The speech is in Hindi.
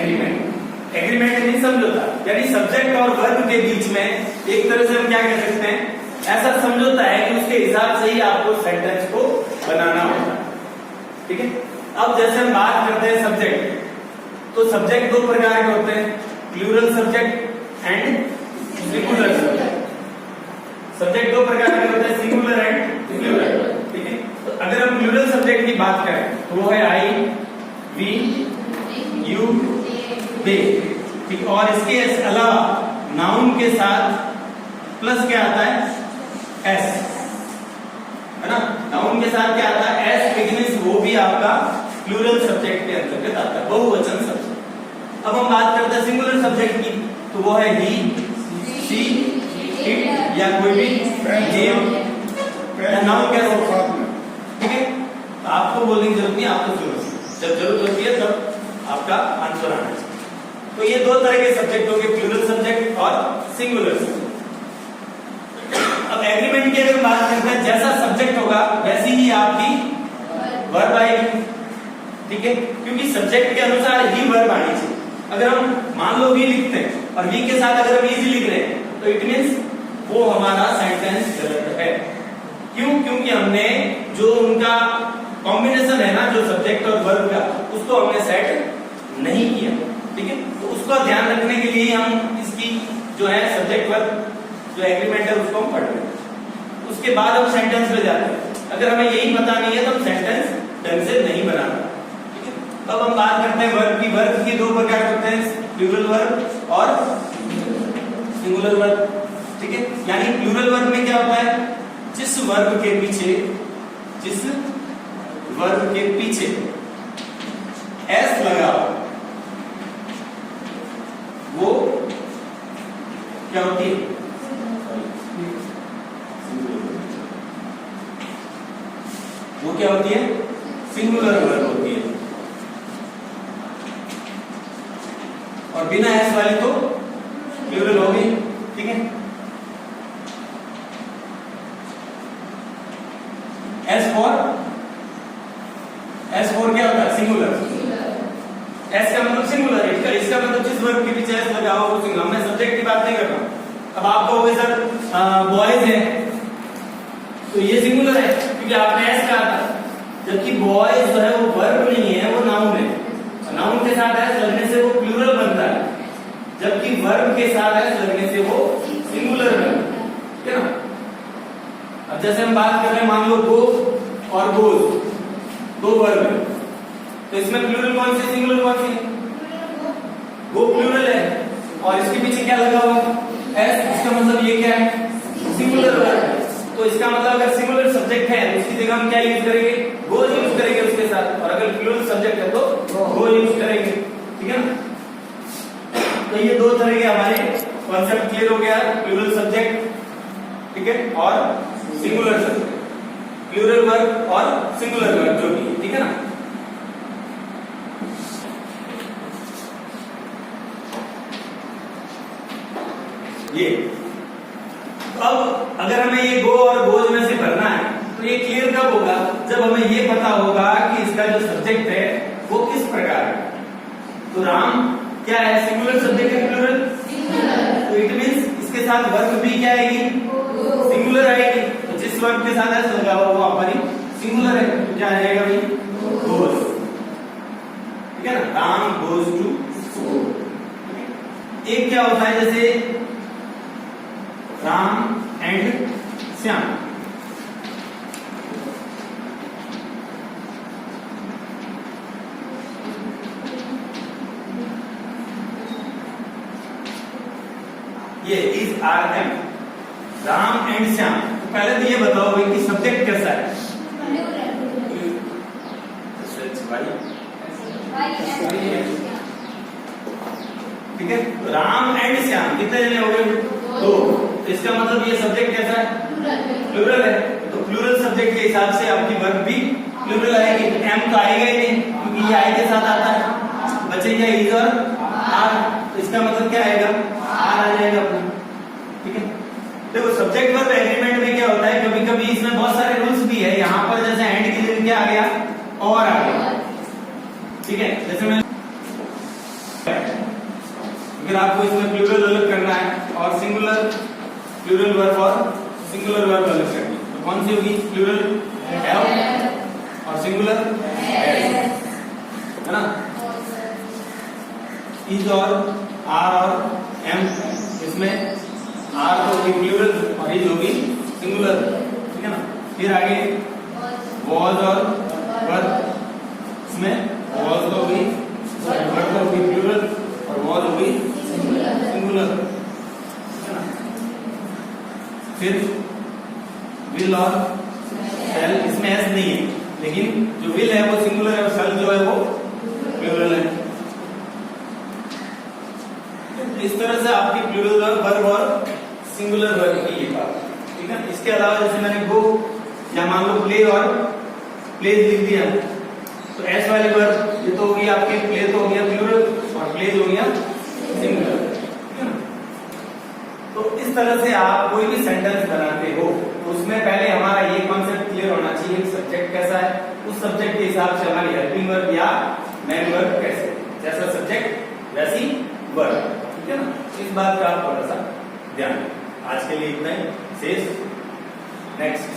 एग्रीमेंट। एग्रीमेंट नहीं समझौता, यानी सब्जेक्ट और वर्ब के बीच में एक तरह से हम क्या कह सकते हैं, ऐसा समझौता है कि उसके हिसाब से ही आपको सेंटेंस को बनाना होता है। ठीक है, अब जैसे हम बात करते हैं सब्जेक्ट, तो सब्जेक्ट दो प्रकार के होते हैं, plural subject and singular subject. Subject दो प्रकार के होते हैं, सिंगुलर एंड प्लूरल। ठीक है, तो अगर हम प्लूरल सब्जेक्ट की बात करें तो वो है आई, वी, यू, दे। ठीक, और इसके अलावा नाउन के साथ प्लस क्या आता है, एस, है ना। नाउन के साथ क्या आता है, एस बिगिनिंग, वो भी आपका प्लूरल सब्जेक्ट के अंतर्गत आता है, बहुवचन सब्जेक्ट। अब हम बात करते हैं सिंगुलर सब्जेक्ट की, तो वो है ही, शी, इट या कोई भी गेम या नाउन कह सकते हैं। ठीक है, तो आपको बोलने की जरूरत नहीं, आपको जब जरूरत होती है तब आपका आंसर आना चाहिए। तो ये दो तरह के सब्जेक्ट हो गए, प्लूरल सब्जेक्ट और सिंगुलर सब्जेक्ट। अब एग्रीमेंट की अगर बात करते हैं, जैसा सब्जेक्ट होगा वैसी ही आपकी वर्ब आएगी। ठीक है, क्योंकि सब्जेक्ट के अनुसार ही वर्ब आनी चाहिए। अगर हम मान लो वी लिखते हैं और वी के साथ अगर हम इजी लिख रहे हैं तो इट मींस वो हमारा सेंटेंस गलत है। क्यों? क्योंकि हमने जो उनका कॉम्बिनेशन है ना, जो सब्जेक्ट और वर्ब का, उसको हमने सेट नहीं किया। ठीक है, तो उसका ध्यान रखने के लिए हम इसकी जो है सब्जेक्ट वर्ब जो एग्रीमेंट है उसको हम पढ़ रहे हैं। उसके बाद हम सेंटेंस पे जाते हैं। अगर हमें यही पता नहीं है तो हम सेंटेंस ढंग से नहीं बनाना। ठीक है, अब हम बात करते हैं वर्ब की। वर्ब के दो प्रकार होते हैं, प्लूरल वर्ब और सिंगुलर वर्ब। ठीक है, यानी प्लूरल वर्ब में क्या होता है, जिस वर्ब के पीछे एस लगा वो क्या होती है, वो क्या होती है, सिंगुलर वर्ब होती है। और बिना एस वाली तो प्लूरल होगी। ठीक है, एस फॉर क्या होता है, सिंगुलर। एस का मतलब सिंगुलर है, इसका मतलब जिस वर्ब के पीछे एस लगा हो वो सिंगुलर। मैं सब्जेक्ट की बात नहीं कर रहा हूं। अब आप कहोगे सर बॉयज है तो ये सिंगुलर है क्योंकि आपने एस कहा था, जबकि बॉयज जो है वो वर्ब नहीं है, वो नाउन है। नाउन के साथ एस लगने से वो प्लूरल बनता है, जबकि वर्ब के साथ एस लगने से वो सिंगुलर बनता है। ठीक है ना। अब जैसे हम बात कर रहे हैं, मान लो गो और गोज, दो वर्ब है, तो इसमें प्लूरल कौन सी, सिंगुलर कौन सी है, गो प्लूरल है और इसके पीछे क्या लगा हुआ है, एस। इसका मतलब ये क्या है, सिंगुलर वर्ब है। तो इसका मतलब अगर सिंगुलर सब्जेक्ट है तो उसकी जगह हम क्या यूज करेंगे, गो यूज करेंगे उसके साथ, और अगर प्लूरल सब्जेक्ट है तो गो यूज करेंगे। ठीक है ना। तो ये दो तरह के हमारे कॉन्सेप्ट क्लियर हो गया, प्लूरल सब्जेक्ट, ठीक है, और सिंगुलर सब्जेक्ट, प्लूरल वर्ब और सिंगुलर वर्ब जो भी। ठीक है ना। ये अब अगर हमें ये गो और गोज में से भरना है तो ये क्लियर कब होगा, जब हमें ये पता होगा कि इसका जो सब्जेक्ट है वो किस प्रकार है। तो राम क्या है, सिंगुलर सब्जेक्ट है, प्लूरल, तो इट मींस इसके साथ वर्ब भी क्या आएगी, सिंगुलर आएगी। तो जिस वर्ब के साथ एस लगा हुआ वो हमारी सिंगुलर है, तो क्या आ जाएगा भाई, गोज। ठीक है ना, राम गोज टू स्कूल। एक क्या होता है, जैसे राम एंड श्याम, ये is R M, Ram and Shyam. तो पहले तो ये बताओ भाई कि सब्जेक्ट कैसा है, ठीक है। तो राम एंड श्याम कितने जने हो गए, दो। तो इसका मतलब ये सब्जेक्ट कैसा है, प्लूरल है। तो प्लूरल सब्जेक्ट के हिसाब से आपकी वर्ब भी प्लूरल आएगी। एम तो आएगा ही नहीं क्योंकि ये आई के साथ आता है, बचेगा इज और आर, तो इसका मतलब क्या आएगा, आर आ जाएगा अपना। ठीक है, देखो सब्जेक्ट वर्ब एग्रीमेंट में क्या होता है, कभी कभी इसमें बहुत सारे रूल्स भी है। यहाँ पर जैसे एंड की जगह क्या आ गया, और आ गया। ठीक है, जैसे मैं फिर आपको इसमें प्लूरल अलग करना है और सिंगुलर प्लूरल वर्ब और सिंगुलर वर्ब अलग करनी है। तो कौन सी होगी? प्लूरल हैव और सिंगुलर हैज, है ना? इज और आर और एम, इसमें आर तो होगी प्लूरल और इज होगी सिंगुलर, ठीक है ना? फिर आगे वॉज और वर, इसमें वॉज तो होगी वर तो होगी प्लूरल और वॉज होगी सिंगुलर, ठीक है ना? फिर विल और शैल, इसमें एस नहीं है लेकिन जो विल है वो सिंगुलर है और शैल जो है वो प्लूरल है। इस तरह से आपकी प्लूरल वर्ब और सिंगुलर वर्ब की ये बात, ठीक है? इसके अलावा जैसे मैंने गो या मान लो प्ले और प्लेज लिख दिया तो एस वाले वर्ब ये तो हो गया आपके, प्ले तो हो गया प्लूरल और प्लेज हो गया सिंगुलर, ठीक है ना? तो इस तरह से आप कोई भी सेंटेंस बनाते हो तो उसमें पहले हमारा ये कॉन्सेप्ट क्लियर होना चाहिए सब्जेक्ट कैसा है, उस सब्जेक्ट के हिसाब से हमारी हेल्पिंग वर्ब या मेन वर्ब कैसे, जैसा सब्जेक्ट वैसी वर्ब, ठीक है ना? इस बात का आप थोड़ा सा ध्यान। आज के लिए इतना ही, शेष नेक्स्ट।